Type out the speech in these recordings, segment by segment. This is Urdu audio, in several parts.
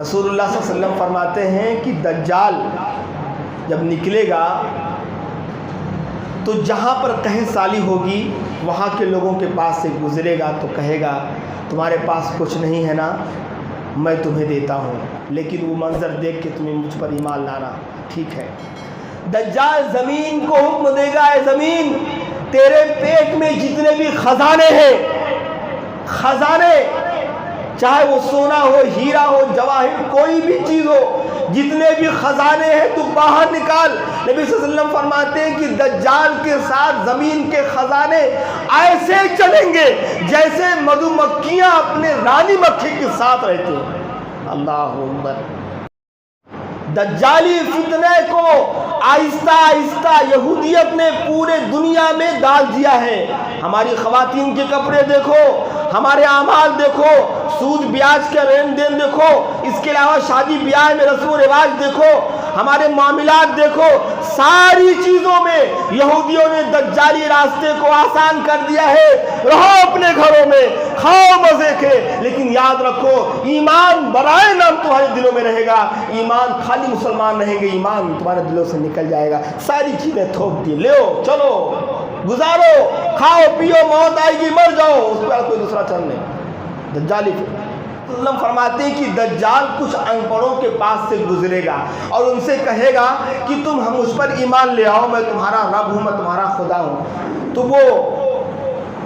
رسول اللہ صلی اللہ علیہ وسلم فرماتے ہیں کہ دجال جب نکلے گا تو جہاں پر قحط سالی ہوگی وہاں کے لوگوں کے پاس سے گزرے گا تو کہے گا تمہارے پاس کچھ نہیں ہے نا، میں تمہیں دیتا ہوں، لیکن وہ منظر دیکھ کے تمہیں مجھ پر ایمان لانا ٹھیک ہے۔ دجال زمین کو حکم دے گا، اے زمین تیرے پیٹ میں جتنے بھی خزانے ہیں، خزانے چاہے وہ سونا ہو، ہیرا ہو، جواہر، کوئی بھی چیز ہو، جتنے بھی خزانے ہیں تو باہر نکال۔ نبی صلی اللہ علیہ وسلم فرماتے ہیں کہ دجال کے ساتھ زمین کے خزانے ایسے چلیں گے جیسے مدھو مکھیاں اپنے رانی مکھی کے ساتھ رہتے ہیں۔ اللہ اکبر۔ دجالی فتنے کو آہستہ آہستہ یہودیت نے پورے دنیا میں ڈال دیا ہے۔ ہماری خواتین کے کپڑے دیکھو، ہمارے اعمال دیکھو، سود بیاج کا لین دین دیکھو، اس کے علاوہ شادی بیاہ میں رسم و رواج دیکھو، ہمارے معاملات دیکھو، ساری چیزوں میں یہودیوں نے دجالی راستے کو آسان کر دیا ہے۔ رہو اپنے گھروں میں، کھاؤ مزے کے، لیکن یاد رکھو ایمان برائے نام تمہارے دلوں میں رہے گا۔ ایمان خالی مسلمان رہیں گے، ایمان تمہارے دلوں سے نکل جائے گا۔ ساری چیزیں تھوک دی، لو چلو گزارو، کھاؤ پیو، موت آئے گی مر جاؤ، اس پر کوئی دوسرا چل نہیں۔ دجالی اللہ فرماتے ہیں کہ دجال کچھ ان پڑھوں کے پاس سے گزرے گا اور ان سے کہے گا کہ تم ہم اس پر ایمان لے آؤ، میں تمہارا رب ہوں، میں تمہارا خدا ہوں۔ تو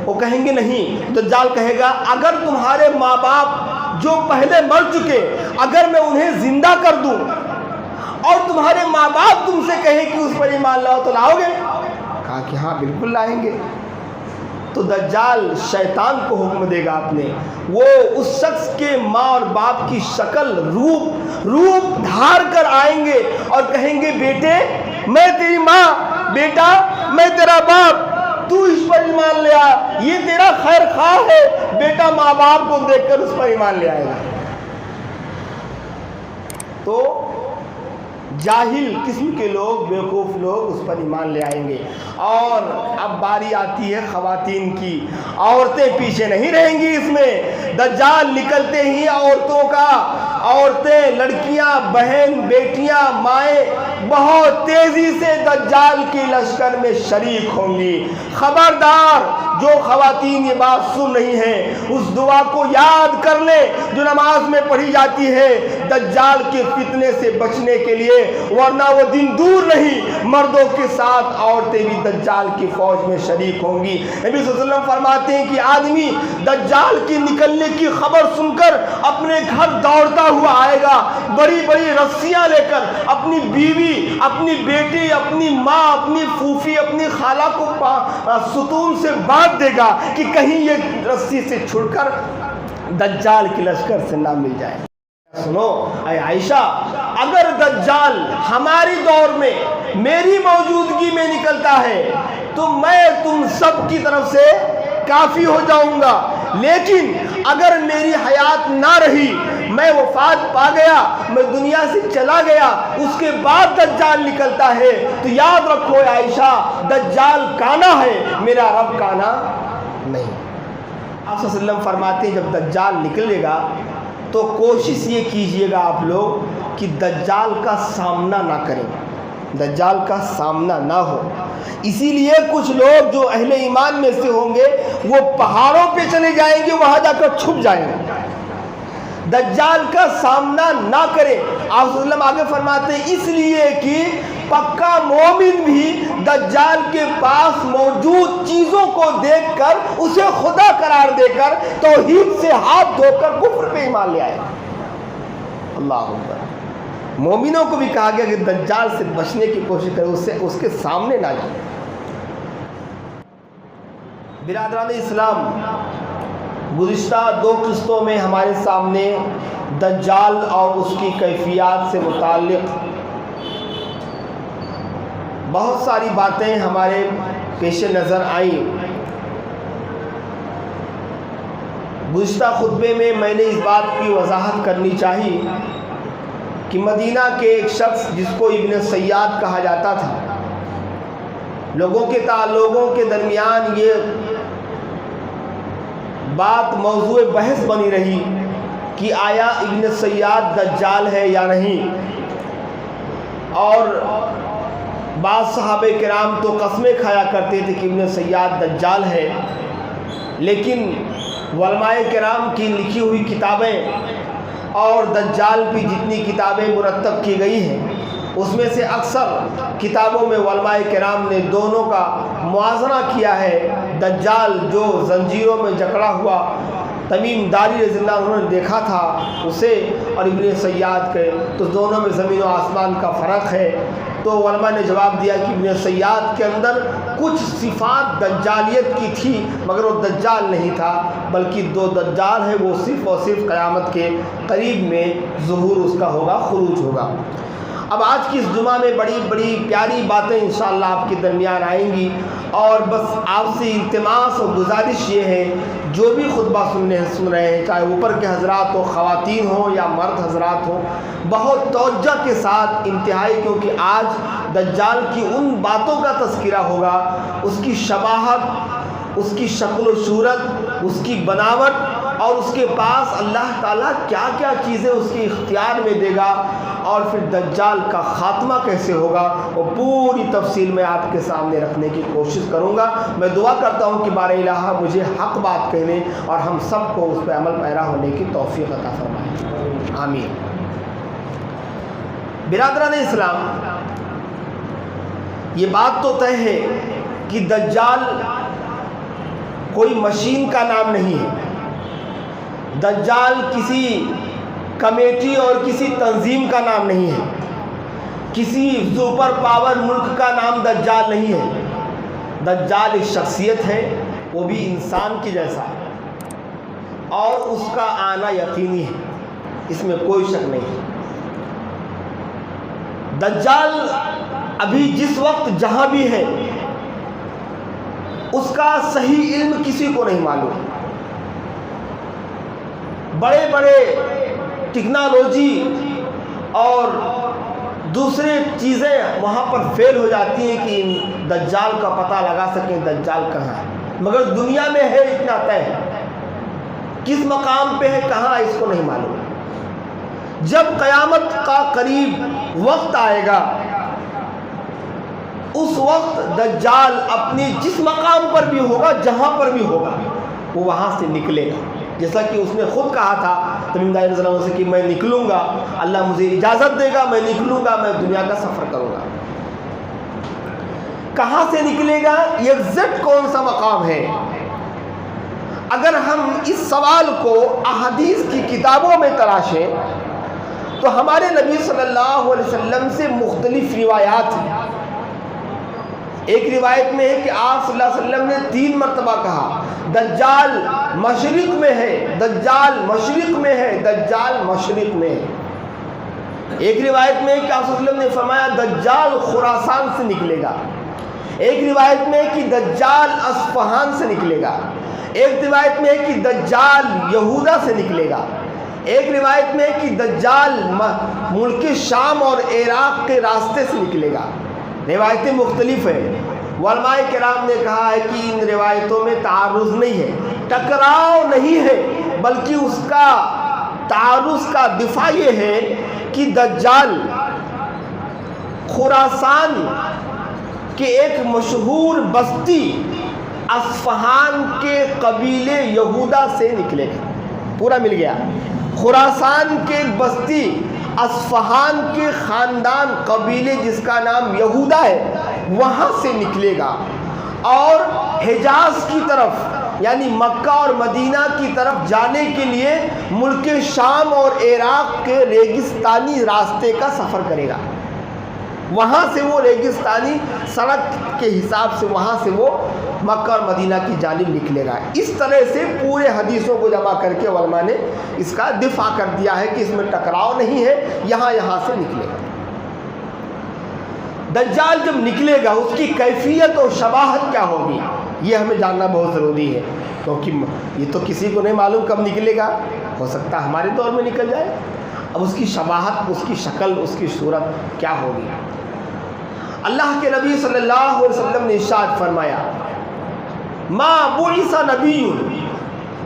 وہ کہیں گے نہیں۔ دجال کہے گا اگر تمہارے ماں باپ جو پہلے مر چکے اگر میں انہیں زندہ کر دوں اور تمہارے ماں باپ تم سے کہیں کہ اس پر ایمان لاؤ تو لاؤ گے؟ کہا کہ ہاں بالکل لائیں گے۔ تو دجال شیطان کو حکم دے گا اپنے، وہ اس شخص کے ماں اور باپ کی شکل روپ دھار کر آئیں گے اور کہیں گے بیٹے میں تیری ماں، بیٹا میں تیرا باپ، تو اس پر ایمان لے آ، یہ تیرا خیر خواہ ہے۔ بیٹا ماں باپ کو دیکھ کر اس پر ایمان لے آئے گا۔ تو جاہل قسم کے لوگ، بیوقوف لوگ اس پر ایمان لے آئیں گے۔ اور اب باری آتی ہے خواتین کی، عورتیں پیچھے نہیں رہیں گی اس میں۔ دجال نکلتے ہی عورتیں، لڑکیاں، بہن، بیٹیاں، مائیں بہت تیزی سے دجال کی لشکر میں شریک ہوں گی۔ خبردار جو خواتین یہ بات سن رہی ہیں اس دعا کو یاد کر لیں جو نماز میں پڑھی جاتی ہے دجال کے فتنے سے بچنے کے لیے، ورنہ وہ دن دور نہیں مردوں کے ساتھ عورتیں بھی دجال کی فوج میں شریک ہوں گی۔ نبی صلی اللہ علیہ وسلم فرماتے ہیں کہ آدمی دجال کے نکلنے کی خبر سن کر اپنے گھر دوڑتا ہوا آئے گا، بڑی بڑی رسیاں لے کر اپنی بیوی، اپنی بیٹی، اپنی ماں، اپنی پھوپھی، اپنی خالہ کو ستون سے باندھ دے گا کہ کہیں یہ رسی سے چھڑ کر دجال کی لشکر سے نہ مل جائے۔ سنو اے عائشہ، اگر دجال ہماری دور میں میری موجودگی میں نکلتا ہے تو میں تم سب کی طرف سے کافی ہو جاؤں گا، لیکن اگر میری حیات نہ رہی، میں وفات پا گیا، میں دنیا سے چلا گیا، اس کے بعد دجال نکلتا ہے تو یاد رکھو عائشہ دجال کانا ہے، میرا رب کانا نہیں۔ آپ صلی اللہ علیہ وسلم فرماتے ہیں جب دجال نکلے گا تو کوشش یہ کیجئے گا آپ لوگ کہ دجال کا سامنا نہ کریں، دجال کا سامنا نہ ہو۔ اسی لیے کچھ لوگ جو اہل ایمان میں سے ہوں گے وہ پہاڑوں پہ چلے جائیں گے، وہاں جا کر چھپ جائیں گے، دجال کا سامنا نہ کریں۔ آپ صلی اللہ علیہ وسلم آگے فرماتے ہیں اس لیے کہ پکا مومن بھی دجال کے پاس موجود چیزوں کو دیکھ کر اسے خدا قرار دے کر توحید سے ہاتھ دھو کر کفر پہ ایمان لے آئے۔ اللہ اکبر۔ مومنوں کو بھی کہا گیا کہ دجال سے بچنے کی کوشش کرے، اس کے سامنے نہ جائے۔ برادران اسلام، گزشتہ 2 قسطوں میں ہمارے سامنے دجال اور اس کی کیفیات سے متعلق بہت ساری باتیں ہمارے پیش نظر آئیں۔ گزشتہ خطبے میں نے اس بات کی وضاحت کرنی چاہی کہ مدینہ کے ایک شخص جس کو ابن سیاد کہا جاتا تھا، لوگوں کے درمیان یہ بات موضوع بحث بنی رہی کہ آیا ابن سیاد دجال ہے یا نہیں، اور بعض صحابہ کرام تو قسمیں کھایا کرتے تھے کہ ابن سیاد دجال ہے، لیکن علماء کرام کی لکھی ہوئی کتابیں اور دجال پہ جتنی کتابیں مرتب کی گئی ہیں اس میں سے اکثر کتابوں میں علماء کرام نے دونوں کا موازنہ کیا ہے۔ دجال جو زنجیروں میں جکڑا ہوا تمیم داری رضی اللہ عنہ نے دیکھا تھا اسے، اور ابن سیاد کے، تو دونوں میں زمین و آسمان کا فرق ہے۔ تو علماء نے جواب دیا کہ ابن سیاد کے اندر کچھ صفات دجالیت کی تھی مگر وہ دجال نہیں تھا، بلکہ دو دجال ہے، وہ صرف اور صرف قیامت کے قریب میں ظہور اس کا ہوگا، خروج ہوگا۔ اب آج کی اس جمعہ میں بڑی بڑی پیاری باتیں انشاءاللہ آپ کے درمیان آئیں گی، اور بس آپ سے التماس اور گزارش یہ ہے، جو بھی خطبہ سن رہے ہیں، چاہے اوپر کے حضرات ہو، خواتین ہوں یا مرد حضرات ہوں، بہت توجہ کے ساتھ انتہائی، کیونکہ آج دجال کی ان باتوں کا تذکرہ ہوگا، اس کی شباہت، اس کی شکل و صورت، اس کی بناوٹ، اور اس کے پاس اللہ تعالیٰ کیا کیا چیزیں اس کے اختیار میں دے گا، اور پھر دجال کا خاتمہ کیسے ہوگا، وہ پوری تفصیل میں آپ کے سامنے رکھنے کی کوشش کروں گا۔ میں دعا کرتا ہوں کہ بار الہ مجھے حق بات کہنے اور ہم سب کو اس پہ عمل پیرا ہونے کی توفیق عطا فرمائے، آمین۔ برادران اسلام، یہ بات تو طے ہے کہ دجال کوئی مشین کا نام نہیں ہے، دجال کسی کمیٹی اور کسی تنظیم کا نام نہیں ہے، کسی سپر پاور ملک کا نام دجال نہیں ہے۔ دجال ایک شخصیت ہے، وہ بھی انسان کی جیسا ہے، اور اس کا آنا یقینی ہے، اس میں کوئی شک نہیں ہے۔ دجال ابھی جس وقت جہاں بھی ہے اس کا صحیح علم کسی کو نہیں معلوم۔ بڑے بڑے ٹیکنالوجی اور دوسرے چیزیں وہاں پر فیل ہو جاتی ہیں کہ دجال کا پتہ لگا سکیں دجال کہاں ہے، مگر دنیا میں ہے اتنا طے ہے، کس مقام پہ ہے کہاں اس کو نہیں معلوم۔ جب قیامت کا قریب وقت آئے گا اس وقت دجال اپنی جس مقام پر بھی ہوگا، جہاں پر بھی ہوگا، وہ وہاں سے نکلے گا، جیسا کہ اس نے خود کہا تھا تمیم داری رضی اللہ عنہ سے کہ میں نکلوں گا، اللہ مجھے اجازت دے گا، میں نکلوں گا، میں دنیا کا سفر کروں گا۔ کہاں سے نکلے گا، ایگزیکٹ کون سا مقام ہے؟ اگر ہم اس سوال کو احادیث کی کتابوں میں تلاشیں تو ہمارے نبی صلی اللہ علیہ وسلم سے مختلف روایات ہیں۔ ایک روایت میں ہے کہ آپ صلی اللہ علیہ وسلم نے 3 مرتبہ کہا دجال مشرق میں ہے، دجال مشرق میں ہے، دجال مشرق میں ہے۔ ایک روایت میں ہے کہ آپ صلی اللہ علیہ وسلم نے فرمایا دجال خراسان سے نکلے گا، ایک روایت میں ہے کہ دجال اصفہان سے نکلے گا، ایک روایت میں ہے کہ دجال یہودا سے نکلے گا، ایک روایت میں ہے کہ دجال ملک شام اور عراق کے راستے سے نکلے گا۔ روایتیں مختلف ہیں۔ علماء کرام نے کہا ہے کہ ان روایتوں میں تعارض نہیں ہے، ٹکراؤ نہیں ہے، بلکہ اس کا تعارض کا دفاع یہ ہے کہ دجال خراسان کے ایک مشہور بستی اصفہان کے قبیلے یہودا سے نکلے گا۔ پورا مل گیا۔ خراسان کے ایک بستی اصفہان کے خاندان قبیلے جس کا نام یہودا ہے وہاں سے نکلے گا، اور حجاز کی طرف یعنی مکہ اور مدینہ کی طرف جانے کے لیے ملک شام اور عراق کے ریگستانی راستے کا سفر کرے گا۔ وہاں سے وہ ریگستانی سڑک کے حساب سے وہاں سے وہ مکہ اور مدینہ کی جانب نکلے گا۔ اس طرح سے پورے حدیثوں کو جمع کر کے علماء نے اس کا دفاع کر دیا ہے کہ اس میں ٹکراؤ نہیں ہے، یہاں سے نکلے گا۔ دجال جب نکلے گا اس کی کیفیت اور شباہت کیا ہوگی یہ ہمیں جاننا بہت ضروری ہے، کیونکہ یہ تو کسی کو نہیں معلوم کب نکلے گا، ہو سکتا ہے ہمارے دور میں نکل جائے۔ اب اس کی شباہت، اس کی شکل، اس کی صورت کیا ہوگی؟ اللہ کے نبی صلی اللہ علیہ وسلم نے ارشاد فرمایا ما بعث نبی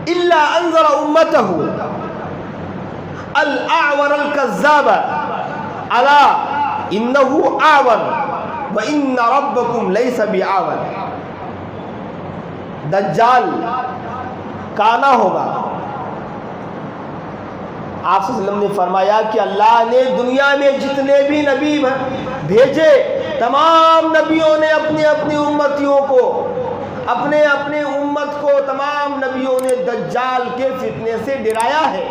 الا انذر امته الاعور الكذاب الا انه اعور وان ربكم ليس باعور. دجال کانا ہوگا. آپ صلی اللہ علیہ وسلم نے فرمایا کہ اللہ نے دنیا میں جتنے بھی نبی بھیجے تمام نبیوں نے اپنی اپنی امتیوں کو اپنے امت کو تمام نبیوں نے دجال کے فتنے سے ڈرایا ہے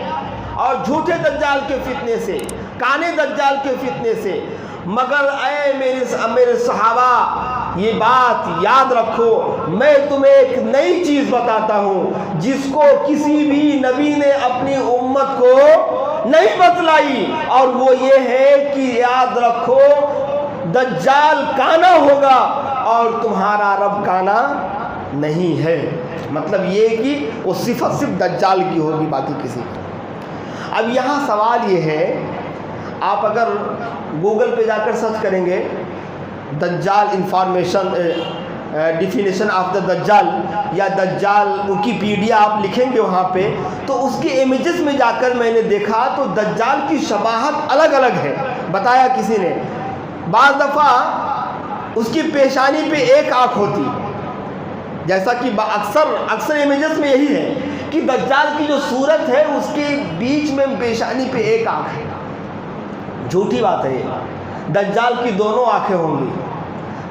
اور جھوٹے دجال کے فتنے سے, کانے دجال کے فتنے سے. مگر اے میرے صحابہ یہ بات یاد رکھو, میں تمہیں ایک نئی چیز بتاتا ہوں جس کو کسی بھی نبی نے اپنی امت کو نہیں بتلائی, اور وہ یہ ہے کہ یاد رکھو دجال کانا ہوگا اور تمہارا رب کانا نہیں ہے. مطلب یہ کہ وہ صفت صرف دجال کی ہوگی, باقی کسی کی. اب یہاں سوال یہ ہے, آپ اگر گوگل پہ جا کر سرچ کریں گے دجال انفارمیشن ڈیفینیشن آف دا دجال یا دجال ویکیپیڈیا آپ لکھیں گے وہاں پہ, تو اس کے امیجز میں جا کر میں نے دیکھا تو دجال کی شباہت الگ الگ ہے. بتایا کسی نے بعض دفعہ اس کی پیشانی پہ ایک آنکھ ہوتی, جیسا کہ اکثر امیجز میں یہی ہے کہ دجال کی جو صورت ہے اس کے بیچ میں پیشانی پہ ایک آنکھ ہے. جھوٹی بات ہے یہ. دجال کی دونوں آنکھیں ہوں گی,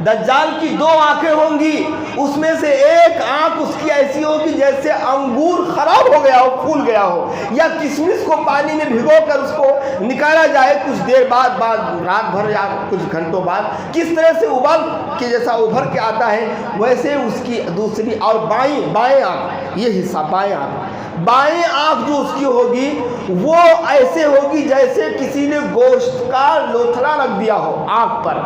دجال کی دو آنکھیں ہوں گی, اس میں سے ایک آنکھ اس کی ایسی ہوگی جیسے انگور خراب ہو گیا ہو, پھول گیا ہو, یا کشمش کو پانی میں بھگو کر اس کو نکالا جائے کچھ دیر بعد رات بھر یا کچھ گھنٹوں بعد, کس طرح سے ابال کے جیسا ابھر کے آتا ہے ویسے اس کی دوسری. اور بائیں آنکھ, یہ حصہ بائیں آنکھ جو اس کی ہوگی وہ ایسے ہوگی جیسے کسی نے گوشت کا لوتھڑا رکھ دیا ہو آنکھ پر.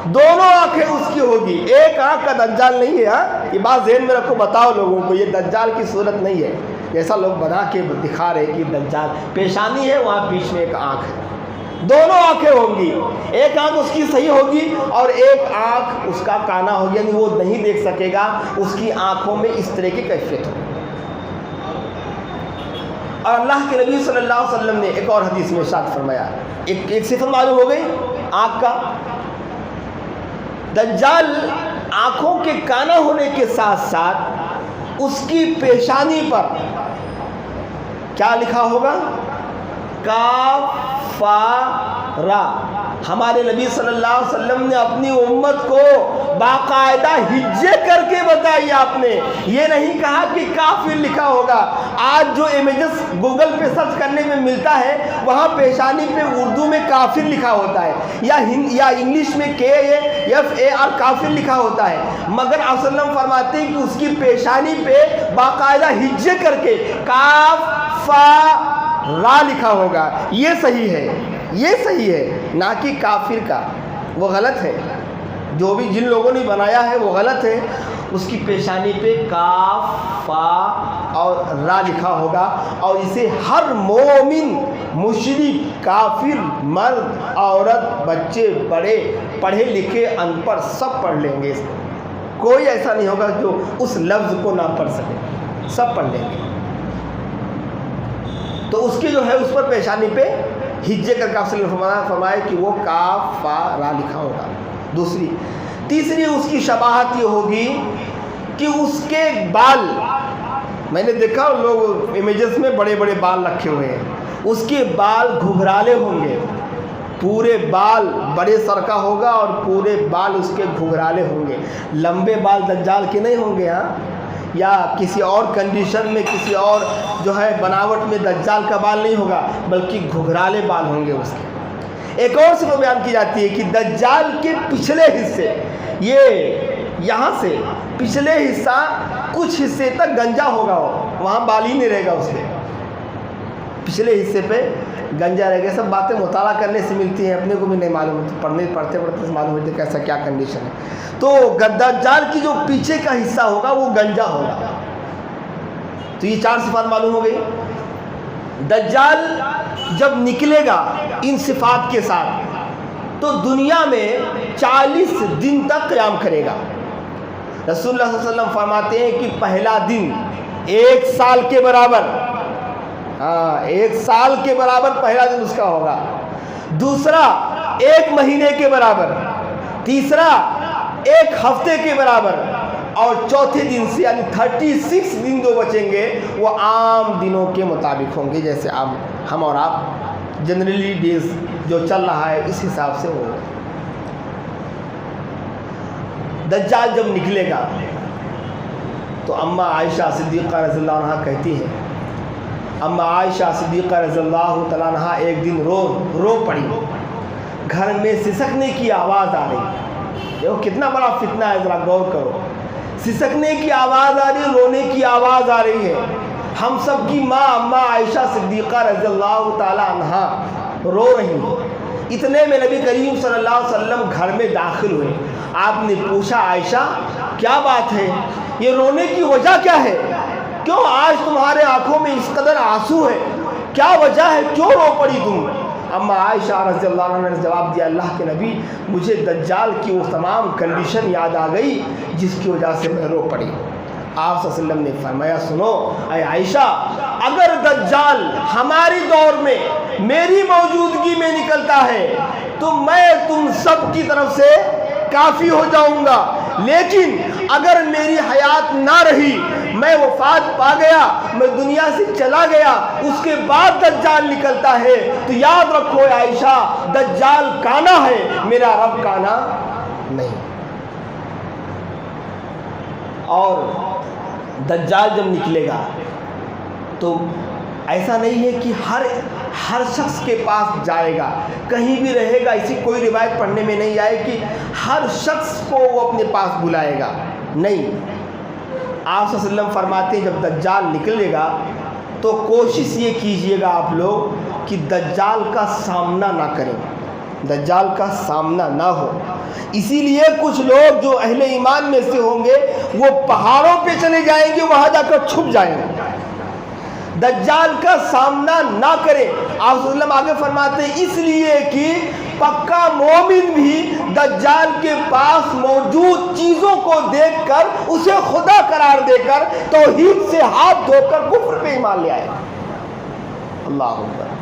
دونوں آنکھیں اس کی ہوگی, ایک آنکھ کا دجال نہیں ہے. یہ بات ذہن میں رکھو, بتاؤ لوگوں کو یہ دجال کی صورت نہیں ہے جیسا لوگ بنا کے دکھا رہے کہ دجال پیشانی ہے وہاں بیچ میں ایک آنکھ ہے. دونوں آنکھیں ہوں گی, ایک آنکھ اس کی صحیح ہوگی اور ایک آنکھ اس کا کانا ہوگی, یعنی وہ نہیں دیکھ سکے گا, اس کی آنکھوں میں اس طرح کی کیفیت ہوگی. اور اللہ کے نبی صلی اللہ علیہ وسلم نے ایک اور حدیث میں ارشاد فرمایا, ایک صفت معلوم ہو گئی آنکھ کا. دجال آنکھوں کے کانا ہونے کے ساتھ ساتھ اس کی پیشانی پر کیا لکھا ہوگا؟ کاف فا را. ہمارے نبی صلی اللہ علیہ وسلم نے اپنی امت کو باقاعدہ ہجے کر کے بتائی. آپ نے یہ نہیں کہا کہ کافر لکھا ہوگا. آج جو امیجز گوگل پہ سرچ کرنے میں ملتا ہے وہاں پیشانی پہ اردو میں کافر لکھا ہوتا ہے یا انگلش میں KAFAR کافر لکھا ہوتا ہے, مگر آپ صلی اللہ علیہ وسلم فرماتے ہیں کہ اس کی پیشانی پہ باقاعدہ ہجے کر کے کاف فا را لکھا ہوگا. یہ صحیح ہے, یہ صحیح ہے, نہ کہ کافر کا. وہ غلط ہے, جو بھی جن لوگوں نے بنایا ہے وہ غلط ہے. اس کی پیشانی پہ کاف فا اور را لکھا ہوگا, اور اسے ہر مومن مشرک کافر مرد عورت بچے بڑے پڑھے لکھے ان پڑھ سب پڑھ لیں گے. کوئی ایسا نہیں ہوگا جو اس لفظ کو نہ پڑھ سکے, سب پڑھ لیں گے. تو اس کی جو ہے اس پر پیشانی پہ ہجے کر کے آپ صلی اللہ علیہ وسلم فرمائے کہ وہ کاف فا را لکھا ہوگا. تیسری اس کی شباہت یہ ہوگی کہ اس کے بال, میں نے دیکھا لوگ امیجز میں بڑے بڑے بال رکھے ہوئے ہیں, اس کے بال گھگرالے ہوں گے, پورے بال بڑے سر کا ہوگا اور پورے بال اس کے گھگرالے ہوں گے. لمبے بال دجال کے نہیں ہوں گے, ہاں, یا کسی اور کنڈیشن میں کسی اور جو ہے بناوٹ میں دجال کا بال نہیں ہوگا, بلکہ گھگرالے بال ہوں گے اس کے. ایک اور صفت بیان کی جاتی ہے کہ دجال کے پچھلے حصے, یہ یہاں سے پچھلے حصہ کچھ حصے تک گنجا ہوگا, وہاں بال ہی نہیں رہے گا اس کے, پچھلے حصے پہ گنجا رہے گا. سب باتیں مطالعہ کرنے سے ملتی ہیں, اپنے کو بھی نہیں معلوم ہوتی, پڑھتے معلوم ہوتی ہے کیسا کیا کنڈیشن ہے. تو دجال کی جو پیچھے کا حصہ ہوگا وہ گنجا ہوگا. تو یہ 4 صفات معلوم ہو گئی. دجال جب نکلے گا ان صفات کے ساتھ تو دنیا میں 40 دن تک قیام کرے گا. رسول اللہ صلی اللہ علیہ وسلم فرماتے ہیں کہ پہلا دن 1 سال کے برابر, ہاں 1 سال کے برابر پہلا دن اس کا ہوگا، دوسرا 1 مہینے کے برابر، تیسرا 1 ہفتے کے برابر، اور چوتھے دن سے یعنی 36 دن جو بچیں گے وہ عام دنوں کے مطابق ہوں گے، جیسے ہم اور آپ جنرلی ڈیز جو چل رہا ہے اس حساب سے ہوگا۔ دجال جب نکلے گا تو اماں عائشہ صدیقہ رضی اللہ عنہا کہتی ہیں، اماں عائشہ صدیقہ رضی اللہ تعالیٰ عنہا ایک دن رو پڑی، گھر میں سسکنے کی آواز آ رہی، دیکھو کتنا بڑا فتنہ ہے، ذرا غور کرو، سسکنے کی آواز آ رہی، رونے کی آواز آ رہی ہے، ہم سب کی ماں اماں عائشہ صدیقہ رضی اللہ تعالیٰ عنہا رو رہی ہیں۔ اتنے میں نبی کریم صلی اللہ علیہ وسلم گھر میں داخل ہوئے، آپ نے پوچھا عائشہ کیا بات ہے، یہ رونے کی وجہ کیا ہے، کیوں آج تمہارے آنکھوں میں اس قدر آنسو ہے، کیا وجہ ہے، کیوں رو پڑی تم؟ اما عائشہ رضی اللہ عنہ نے جواب دیا، اللہ کے نبی مجھے دجال کی وہ تمام کنڈیشن یاد آ گئی جس کی وجہ سے میں رو پڑی۔ آپ صلی اللہ علیہ وسلم نے فرمایا سنو اے عائشہ، اگر دجال ہماری دور میں میری موجودگی میں نکلتا ہے تو میں تم سب کی طرف سے کافی ہو جاؤں گا، لیکن اگر میری حیات نہ رہی، میں وفات پا گیا، میں دنیا سے چلا گیا، اس کے بعد دجال نکلتا ہے تو یاد رکھو اے عائشہ دجال کانا ہے، میرا رب کانا نہیں۔ اور دجال جب نکلے گا تو ایسا نہیں ہے کہ ہر شخص کے پاس جائے گا، کہیں بھی رہے گا، اسی کوئی روایت پڑھنے میں نہیں آئے کہ ہر شخص کو وہ اپنے پاس بلائے گا، نہیں۔ آپ صلی اللہ علیہ وسلم فرماتے ہیں جب دجال نکلے گا تو کوشش یہ کیجئے گا آپ لوگ کہ دجال کا سامنا نہ کریں، دجال کا سامنا نہ ہو۔ اسی لیے کچھ لوگ جو اہل ایمان میں سے ہوں گے وہ پہاڑوں پہ چلے جائیں گے، وہاں جا کر چھپ جائیں گے، دجال کا سامنا نہ کریں۔ آپ صلی اللہ علیہ وسلم آگے فرماتے ہیں اس لیے کہ پکا مومن بھی دجال کے پاس موجود چیزوں کو دیکھ کر اسے خدا قرار دے کر توحید سے ہاتھ دھو کر کفر پہ ایمان لے آئے۔ اللہ اکبر۔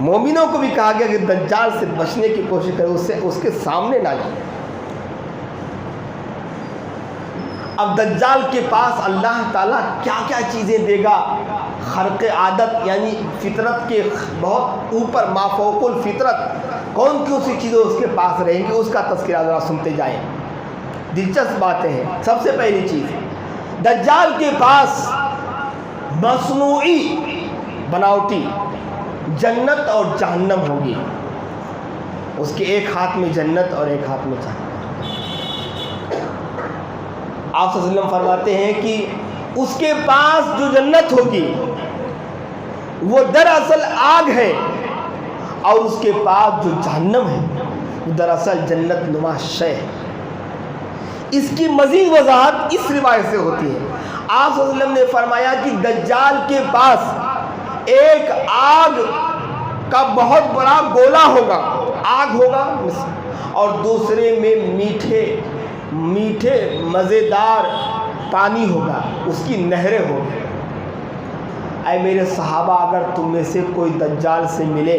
مومنوں کو بھی کہا گیا کہ دجال سے بچنے کی کوشش کرے، اس کے سامنے نہ جائے۔ اب دجال کے پاس اللہ تعالیٰ کیا کیا چیزیں دے گا، خرق عادت یعنی فطرت کے بہت اوپر مافوق الفطرت کون سی چیزیں اس کے پاس رہیں گی، اس کا تذکرہ ذرا سنتے جائیں، دلچسپ باتیں ہیں۔ سب سے پہلی چیز دجال کے پاس مصنوعی بناوٹی جنت اور جہنم ہوگی، اس کے ایک ہاتھ میں جنت اور ایک ہاتھ میں جہنم۔ آپ صلی اللہ علیہ وسلم فرماتے ہیں کہ اس کے پاس جو جنت ہوگی وہ دراصل آگ ہے، اور اس کے پاس جو جہنم ہے وہ دراصل جنت نما شے ہے۔ اس کی مزید وضاحت اس روایت سے ہوتی ہے۔ آپ صلی اللہ علیہ وسلم نے فرمایا کہ دجال کے پاس ایک آگ کا بہت بڑا گولا ہوگا، آگ ہوگا، اور دوسرے میں میٹھے مزیدار پانی ہوگا، اس کی نہریں ہوگی۔ اے میرے صحابہ، اگر تم میں سے کوئی دجال سے ملے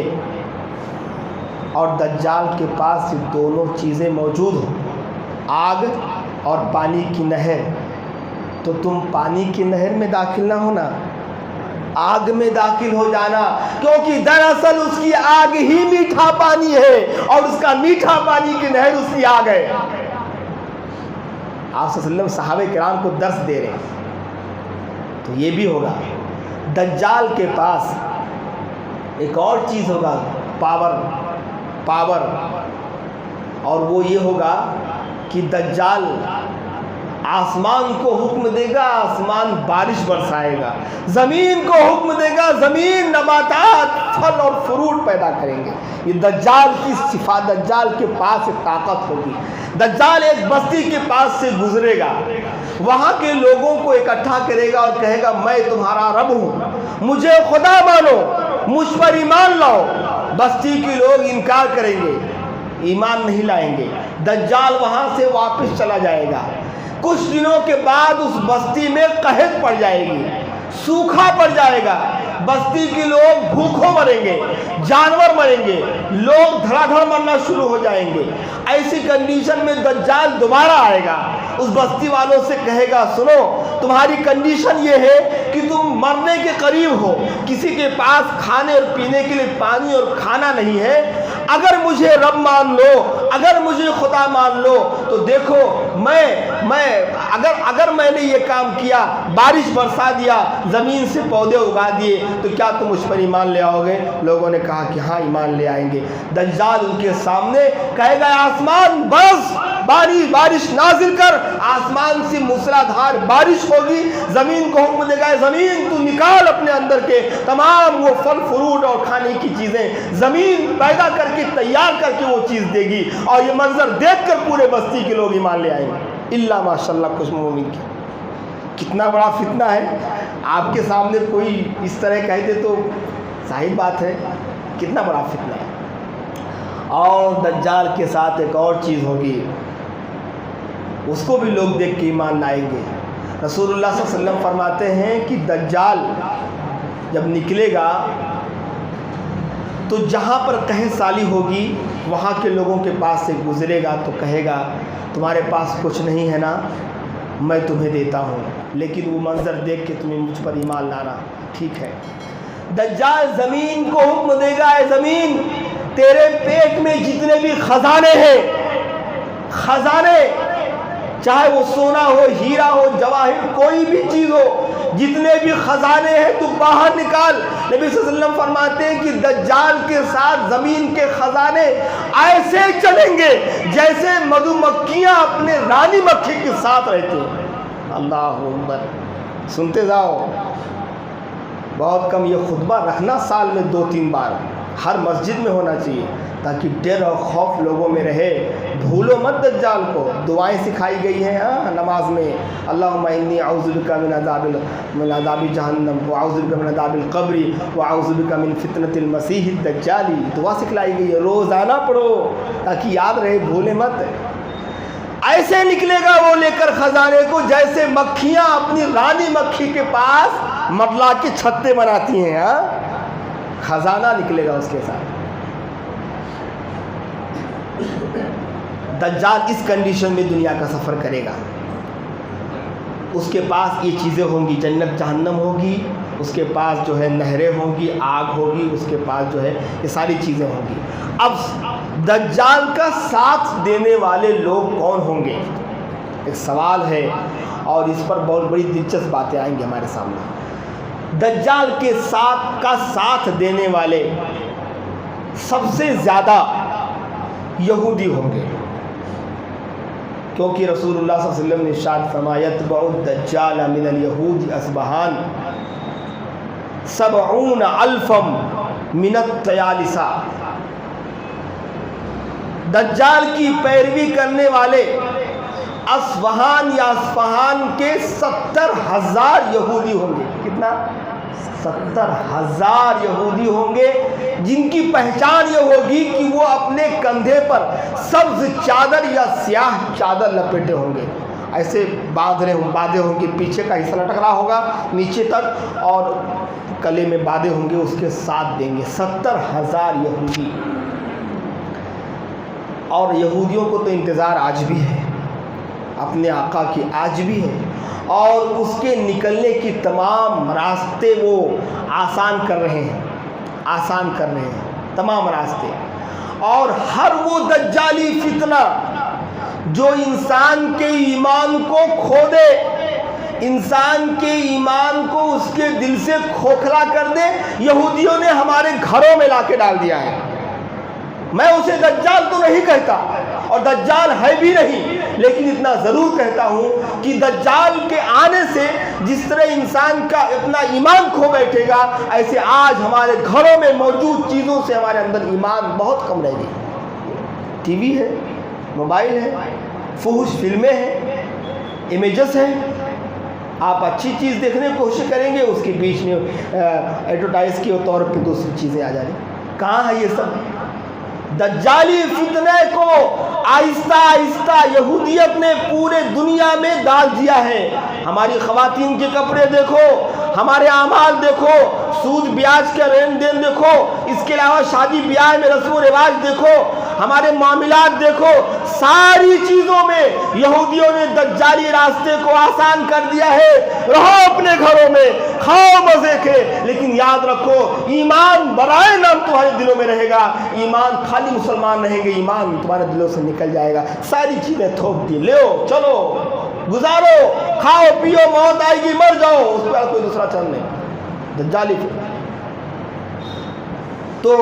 اور دجال کے پاس یہ دونوں چیزیں موجود ہوں، آگ اور پانی کی نہر، تو تم پانی کی نہر میں داخل نہ ہونا، آگ میں داخل ہو جانا، کیونکہ دراصل اس کی آگ ہی میٹھا پانی ہے اور اس کا میٹھا پانی کی نہر اس کی آگ ہے۔ آپ صلی اللہ علیہ وسلم صحابہ کرام کو درس دے رہے ہیں۔ تو یہ بھی ہوگا دجال کے پاس ایک اور چیز ہوگا، پاور، اور وہ یہ ہوگا کہ دجال آسمان کو حکم دے گا، آسمان بارش برسائے گا، زمین کو حکم دے گا، زمین نباتات پھل اور فروٹ پیدا کریں گے۔ یہ دجال کی صفات، دجال کے پاس ایک طاقت ہوگی۔ دجال ایک بستی کے پاس سے گزرے گا، وہاں کے لوگوں کو اکٹھا کرے گا اور کہے گا میں تمہارا رب ہوں، مجھے خدا مانو، مجھ پر ایمان لاؤ۔ بستی کے لوگ انکار کریں گے، ایمان نہیں لائیں گے، دجال وہاں سے واپس چلا جائے گا۔ کچھ دنوں کے بعد اس بستی میں قحط پڑ جائے گی، سوکھا پڑ جائے گا، بستی کے لوگ بھوکوں مریں گے، جانور مریں گے، لوگ دھڑا دھڑ مرنا شروع ہو جائیں گے۔ ایسی کنڈیشن میں دجال دوبارہ آئے گا، اس بستی والوں سے کہے گا سنو تمہاری کنڈیشن یہ ہے کہ تم مرنے کے قریب ہو، کسی کے پاس کھانے اور پینے کے لیے پانی اور کھانا نہیں ہے، اگر مجھے رب مان لو، اگر مجھے خدا مان لو تو دیکھو اگر میں نے یہ کام کیا، بارش برسا دیا، زمین سے پودے اگا دیے، تو کیا تم مجھ پر ایمان لے آؤ گے؟ لوگوں نے کہا کہ ہاں ایمان لے آئیں گے۔ دجال ان کے سامنے کہے گا آسمان برس، بارش نازل کر، آسمان سے موسلادھار بارش ہوگی، زمین کو حکم دے گا زمین تو نکال اپنے اندر کے تمام وہ پھل فروٹ اور کھانے کی چیزیں، زمین پیدا کر کے تیار کر کے وہ چیز دے گی، اور یہ منظر دیکھ کر پورے بستی کے لوگ ایمان لے آئیں گے الا ماشاءاللہ کچھ مومن کی۔ کتنا بڑا فتنہ ہے، آپ کے سامنے کوئی اس طرح کہہ دے تو ظاہر بات ہے کتنا بڑا فتنہ ہے۔ اور دجال کے ساتھ ایک اور چیز ہوگی، اس کو بھی لوگ دیکھ کے ایمان لائیں گے۔ رسول اللہ صلی اللہ علیہ وسلم فرماتے ہیں کہ دجال جب نکلے گا تو جہاں پر قحط سالی ہوگی وہاں کے لوگوں کے پاس سے گزرے گا تو کہے گا تمہارے پاس کچھ نہیں ہے نا، میں تمہیں دیتا ہوں، لیکن وہ منظر دیکھ کے تمہیں مجھ پر ایمان لانا ٹھیک ہے۔ دجال زمین کو حکم دے گا اے زمین تیرے پیٹ میں جتنے بھی خزانے ہیں، خزانے چاہے وہ سونا ہو، ہیرا ہو، جواہر، کوئی بھی چیز ہو، جتنے بھی خزانے ہیں تو باہر نکال۔ نبی صلی اللہ علیہ وسلم فرماتے ہیں کہ دجال کے ساتھ زمین کے خزانے ایسے چلیں گے جیسے مدھو مکھیاں اپنے رانی مکھی کے ساتھ رہتے ہیں۔ اللہ اکبر، سنتے جاؤ۔ بہت کم یہ خطبہ رکھنا، سال میں 2-3 بار ہر مسجد میں ہونا چاہیے تاکہ ڈر اور خوف لوگوں میں رہے۔ بھولو مت دجال کو، دعائیں سکھائی گئی ہیں نماز میں، اللہم انی اعوذ بک من عذاب جہنم واعوذ بک من عذاب القبر واعوذ بک من فتنۃ المسیح الدجال، دعا سکھلائی گئی ہے، روزانہ پڑھو تاکہ یاد رہے، بھولے مت۔ ایسے نکلے گا وہ لے کر خزانے کو جیسے مکھیاں اپنی رانی مکھی کے پاس مطلع کے چھتے بناتی ہیں، خزانہ نکلے گا اس کے ساتھ۔ دجال اس کنڈیشن میں دنیا کا سفر کرے گا، اس کے پاس یہ چیزیں ہوں گی، جنت جہنم ہوگی، اس کے پاس جو ہے نہریں ہوں گی، آگ ہوگی، اس کے پاس جو ہے یہ ساری چیزیں ہوں گی۔ اب دجال کا ساتھ دینے والے لوگ کون ہوں گے، ایک سوال ہے، اور اس پر بہت بڑی دلچسپ باتیں آئیں گی ہمارے سامنے۔ دجال کے ساتھ دینے والے سب سے زیادہ یہودی ہوں گے، کیونکہ رسول اللہ صلی اللہ علیہ وسلم نے ارشاد فرمایا یتبع الدجال من الیہود اصبہان 70,000 من الطیالسہ، دجال کی پیروی کرنے والے اصفہان یا اصفہان کے 70,000 یہودی ہوں گے۔ کتنا؟ 70,000 یہودی ہوں گے، جن کی پہچان یہ ہوگی کہ وہ اپنے کندھے پر سبز چادر یا سیاہ چادر لپیٹے ہوں گے، ایسے باندھے ہوں گے، پیچھے کا حصہ لٹک رہا ہوگا نیچے تک، اور گلے میں باندھے ہوں گے، اس کے ساتھ دیں گے 70,000 یہودی۔ اور یہودیوں کو تو انتظار آج بھی ہے، اپنے آقا کی آج بھی ہے، اور اس کے نکلنے کی تمام راستے وہ آسان کر رہے ہیں تمام راستے۔ اور ہر وہ دجالی فتنہ جو انسان کے ایمان کو کھو دے، انسان کے ایمان کو اس کے دل سے کھوکھلا کر دے، یہودیوں نے ہمارے گھروں میں لا کے ڈال دیا ہے۔ میں اسے دجال تو نہیں کہتا، اور دجال ہے بھی نہیں، لیکن اتنا ضرور کہتا ہوں کہ دجال کے آنے سے جس طرح انسان کا اتنا ایمان کھو بیٹھے گا، ایسے آج ہمارے گھروں میں موجود چیزوں سے ہمارے اندر ایمان بہت کم رہ گئی۔ ٹی وی ہے، موبائل ہے، فحش فلمیں ہیں، امیجز ہیں، آپ اچھی چیز دیکھنے کی کوشش کریں گے، اس کے بیچ میں ایڈورٹائز کے طور پہ دوسری چیزیں آ جائیں۔ کہاں ہے یہ سب؟ دجالی فتنے کو آہستہ آہستہ یہودیت نے پورے دنیا میں ڈال دیا ہے۔ ہماری خواتین کے کپڑے دیکھو، ہمارے اعمال دیکھو، سود بیاج کا لین دین دیکھو، اس کے علاوہ شادی بیاہ میں رسم و رواج دیکھو، ہمارے معاملات دیکھو، ساری چیزوں میں یہودیوں نے دجالی راستے کو آسان کر دیا ہے۔ رہو اپنے گھروں میں، کھاؤ مزے کے، لیکن یاد رکھو ایمان برائے نام تمہارے دلوں میں رہے گا۔ ایمان خالی مسلمان رہیں گے، ایمان تمہارے دلوں سے نکل جائے گا۔ ساری چیزیں تھوپ دی، لو چلو گزارو، کھاؤ پیو، موت آئے گی مر جاؤ، اس کے بعد کوئی دوسرا چل نہیں۔ دجالی تو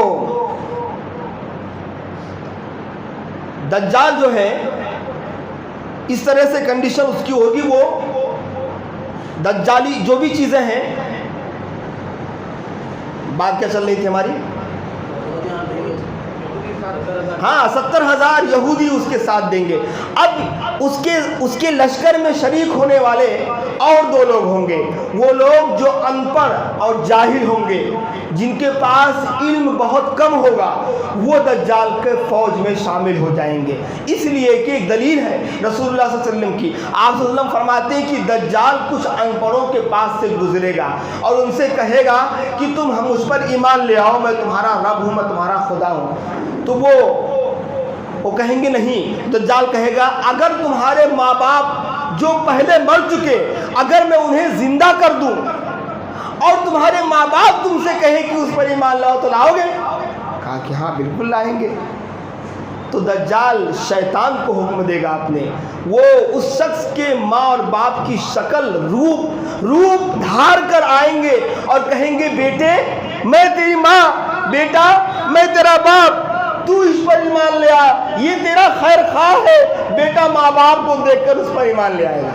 دجال جو ہے اس طرح سے کنڈیشن اس کی ہوگی، وہ دجالی جو بھی چیزیں ہیں، بات کیا چل رہی تھی ہماری؟ ہاں 70,000 یہودی اس کے ساتھ دیں گے۔ اب اس کے لشکر میں شریک ہونے والے اور دو لوگ ہوں گے، وہ لوگ جو ان پڑھ اور جاہل ہوں گے، جن کے پاس علم بہت کم ہوگا، وہ دجال کے فوج میں شامل ہو جائیں گے۔ اس لیے کہ ایک دلیل ہے رسول اللہ صلی اللہ علیہ وسلم کی، آپ صلی اللہ علیہ وسلم فرماتے ہیں کہ دجال کچھ ان پڑھوں کے پاس سے گزرے گا اور ان سے کہے گا کہ تم ہم مجھ پر ایمان لے آؤ، میں تمہارا رب ہوں، میں تمہارا خدا ہوں۔ تو وہ کہیں گے نہیں۔ دجال کہے گا اگر تمہارے ماں باپ جو پہلے مر چکے اگر میں انہیں زندہ کر دوں اور تمہارے ماں باپ تم سے کہیں کہ اس پر ایمان لاؤ تو لاؤ گے؟ کہا کہ ہاں بالکل لائیں گے۔ تو دجال شیطان کو حکم دے گا اپنے، وہ اس شخص کے ماں اور باپ کی شکل روپ دھار کر آئیں گے اور کہیں گے بیٹے میں تیری ماں، بیٹا میں تیرا باپ، تو اس پر ایمان لے آ، یہ تیرا خیر خواہ ہے۔ بیٹا ماں باپ کو دیکھ کر اس پر ایمان لے آئے گا۔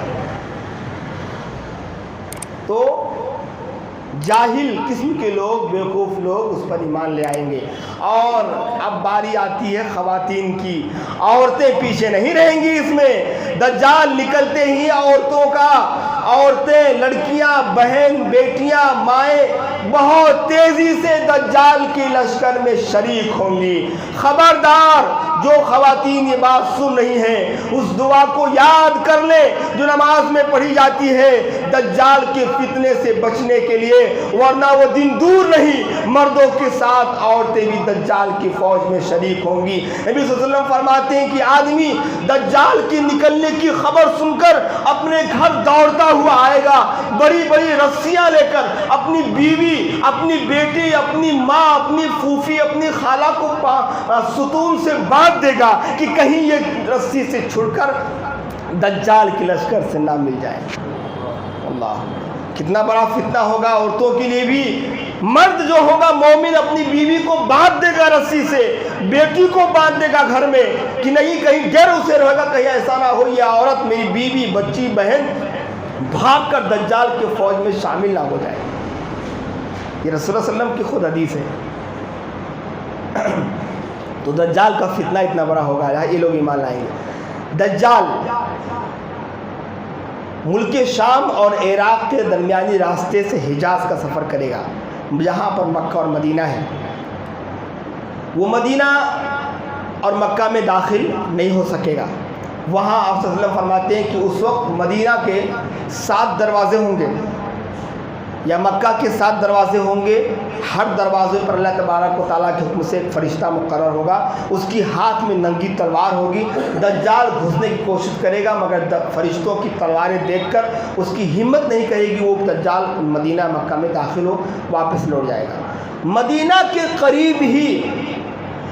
تو جاہل قسم کے لوگ، بیوقوف لوگ اس پر ایمان لے آئیں گے۔ اور اب باری آتی ہے خواتین کی، عورتیں پیچھے نہیں رہیں گی اس میں۔ دجال نکلتے ہی عورتیں، لڑکیاں، بہن، بیٹیاں، مائیں بہت تیزی سے دجال کی لشکر میں شریک ہوں گی۔ خبردار جو خواتین یہ بات سن رہی ہیں اس دعا کو یاد کر لیں جو نماز میں پڑھی جاتی ہے دجال کے فتنے سے بچنے کے لیے، ورنہ وہ دن دور نہیں مردوں کے ساتھ عورتیں بھی دجال کی فوج میں شریک ہوں گی۔ نبی صلی اللہ علیہ وسلم فرماتے ہیں کہ آدمی دجال کے نکلنے کی خبر سن کر اپنے گھر دوڑتا ہوا آئے گا، بڑی بڑی رسیاں لے کر اپنی بیوی، اپنی بیٹی، اپنی ماں، اپنی پھوپھی، اپنی خالہ کو ستون سے باندھ دے گا کہ کہیں یہ رسی سے چھڑ کر دجال کی لشکر سے نہ مل جائے۔ اللہ، کتنا بڑا فتنہ ہوگا عورتوں کے لیے بھی۔ مرد جو ہوگا مومن اپنی بیوی کو باندھ دے گا رسی سے، بیٹی کو باندھ دے گا گھر میں کہ نہیں کہیں ڈر اسے رہے گا کہیں ایسا نہ ہو یہ عورت میری بیوی، بچی، بہن بھاگ کر دجال کے فوج میں شامل نہ ہو جائے۔ یہ رسول اللہ صلی اللہ علیہ وسلم کی خود حدیث ہے۔ تو دجال کا فتنہ اتنا بڑا ہوگا، یہ لوگ ایمان لائیں گے۔ دجال ملک شام اور عراق کے درمیانی راستے سے حجاز کا سفر کرے گا، جہاں پر مکہ اور مدینہ ہے۔ وہ مدینہ اور مکہ میں داخل نہیں ہو سکے گا۔ وہاں آپ صلی اللہ علیہ وسلم فرماتے ہیں کہ اس وقت مدینہ کے 7 دروازے ہوں گے یا مکہ کے 7 دروازے ہوں گے۔ ہر دروازے پر اللہ تبارک و تعالیٰ کے حکم سے ایک فرشتہ مقرر ہوگا، اس کی ہاتھ میں ننگی تلوار ہوگی۔ دجال گھسنے کی کوشش کرے گا مگر فرشتوں کی تلواریں دیکھ کر اس کی ہمت نہیں کرے گی وہ دجال مدینہ مکہ میں داخل ہو، واپس لوٹ جائے گا۔ مدینہ کے قریب ہی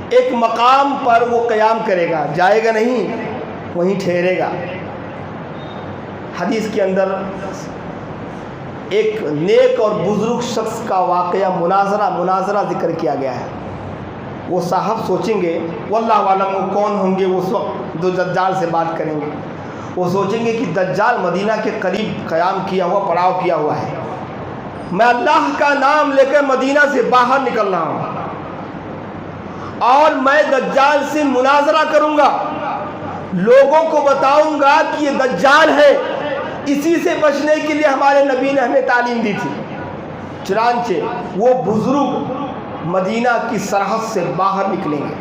ایک مقام پر وہ قیام کرے گا، جائے گا نہیں، وہیں ٹھہرے گا۔ حدیث کے اندر ایک نیک اور بزرگ شخص کا واقعہ مناظرہ ذکر کیا گیا ہے۔ وہ صاحب سوچیں گے، واللہ عالم وہ کون ہوں گے اس وقت جو دجال سے بات کریں گے۔ وہ سوچیں گے کہ دجال مدینہ کے قریب قیام کیا ہوا، پڑاؤ کیا ہوا ہے، میں اللہ کا نام لے کر مدینہ سے باہر نکل رہا ہوں اور میں دجال سے مناظرہ کروں گا، لوگوں کو بتاؤں گا کہ یہ دجال ہے۔ اسی سے بچنے کے لیے ہمارے نبی نے ہمیں تعلیم دی تھی۔ چنانچہ وہ بزرگ مدینہ کی سرحد سے باہر نکلیں گے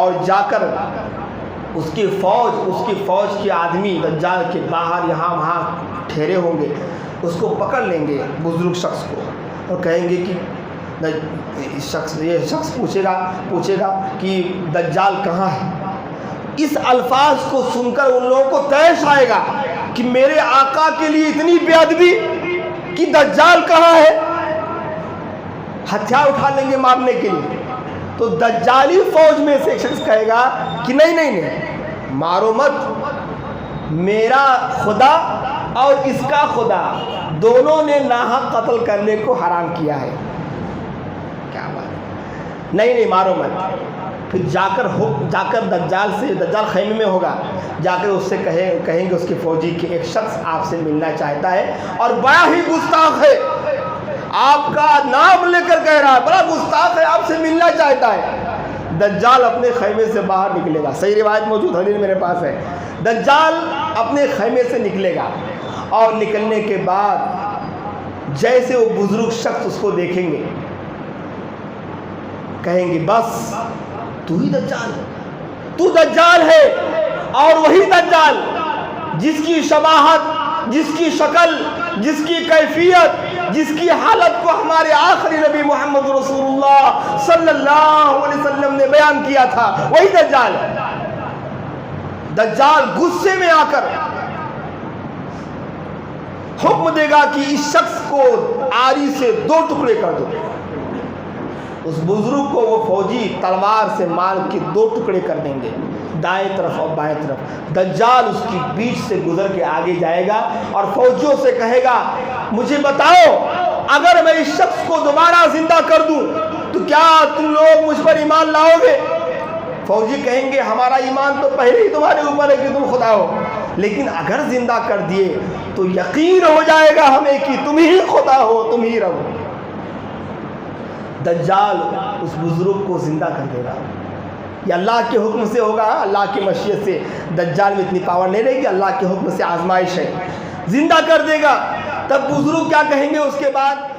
اور جا کر اس کی فوج کے آدمی دجال کے باہر یہاں وہاں ٹھہرے ہوں گے۔ اس کو پکڑ لیں گے بزرگ شخص کو اور کہیں گے کہ یہ شخص پوچھے گا کہ دجال کہاں ہے. اس الفاظ کو سن کر ان لوگوں کو طیش آئے گا کہ میرے آقا کے لیے اتنی بے ادبی کہ دجال کہاں ہے. ہتھیار اٹھا لیں گے مارنے کے لیے. تو دجالی فوج میں سے ایک شخص کہے گا کہ نہیں مارو مت، میرا خدا اور اس کا خدا دونوں نے ناحق قتل کرنے کو حرام کیا ہے. کیا بات، نہیں مارو مت. پھر جا کر دجال خیمے میں ہوگا، جا کر اس سے کہیں گے اس کے فوجی کہ ایک شخص آپ سے ملنا چاہتا ہے اور بڑا ہی گستاخ ہے، آپ کا نام لے کر کہہ رہا ہے، بڑا گستاخ ہے، آپ سے ملنا چاہتا ہے. دجال اپنے خیمے سے باہر نکلے گا. صحیح روایت موجود حدیث میرے پاس ہے. دجال اپنے خیمے سے نکلے گا اور نکلنے کے بعد جیسے وہ بزرگ شخص اس کو دیکھیں گے کہیں گے بس تو ہی دجال، تو دجال ہے. اور وہی دجال جس کی شباہت، جس کی شکل، جس کی کیفیت، جس کی حالت کو ہمارے آخری نبی محمد رسول اللہ صلی اللہ علیہ وسلم نے بیان کیا تھا، وہی دجال ہے. دجال غصے میں آ کر حکم دے گا کہ اس شخص کو آری سے 2 ٹکڑے کر دو. اس بزرگ کو وہ فوجی تلوار سے مار کے 2 ٹکڑے کر دیں گے، دائیں طرف اور بائیں طرف. دجال اس کی بیچ سے گزر کے آگے جائے گا اور فوجیوں سے کہے گا مجھے بتاؤ اگر میں اس شخص کو دوبارہ زندہ کر دوں تو کیا تم لوگ مجھ پر ایمان لاؤ گے؟ فوجی کہیں گے ہمارا ایمان تو پہلے ہی تمہارے اوپر ہے کہ تم خدا ہو، لیکن اگر زندہ کر دیے تو یقین ہو جائے گا ہمیں کہ تم ہی خدا ہو، تم ہی رب ہو. دجال اس بزرگ کو زندہ کر دے گا. یہ اللہ کے حکم سے ہوگا، اللہ کی مشیت سے. دجال میں اتنی پاور نہیں رہے گی، اللہ کے حکم سے آزمائش ہے. زندہ کر دے گا. تب بزرگ کیا کہیں گے اس کے بعد؟